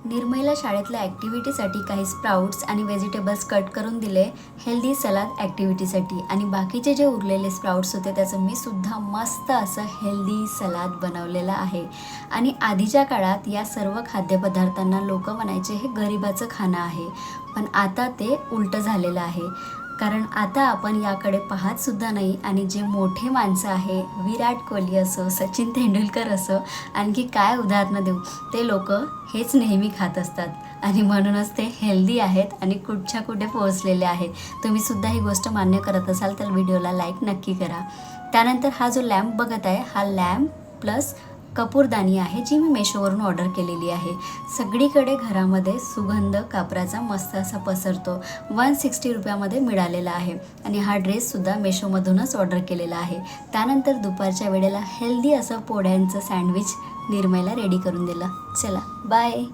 निर्मयला शाळेतल्या ॲक्टिव्हिटीसाठी काही स्प्राउट्स आणि व्हेजिटेबल्स कट करून दिले हेल्दी सलाद ॲक्टिव्हिटीसाठी, आणि बाकीचे जे उरलेले स्प्राउट्स होते त्याचं मी सुद्धा मस्त असं हेल्दी सलाद बनवलेलं आहे. आणि आधीच्या काळात या सर्व खाद्यपदार्थांना लोक म्हणायचे हे गरिबाचं खाणं आहे, पण आता ते उलटं झालेलं आहे. कारण आता आपण याकडे पाहतसुद्धा नाही, आणि जे मोठे माणसं आहे, विराट कोहली असो, सचिन तेंडुलकर असो, आणखी काय उदाहरणं देऊ, ते लोक हेच नेहमी खात असतात आणि म्हणूनच ते हेल्दी आहेत आणि कुठच्या कुठे पोहोचलेले आहेत. तुम्हीसुद्धा ही गोष्ट मान्य करत असाल तर व्हिडिओला लाईक नक्की करा. त्यानंतर हा जो लॅम्प बघत आहे, हा लॅम्प प्लस कपूरदानी आहे, जी मी मेशोवरून ऑर्डर केलेली आहे. सगळीकडे घरामध्ये सुगंध कापराचा मस्त असा पसरतो. 160 रुपयामध्ये मिळालेला आहे. आणि हा ड्रेससुद्धा मेशोमधूनच ऑर्डर केलेला आहे. त्यानंतर दुपारच्या वेळेला हेल्दी असं पोळ्यांचं सँडविच निर्मयला रेडी करून दिलं. चला बाय.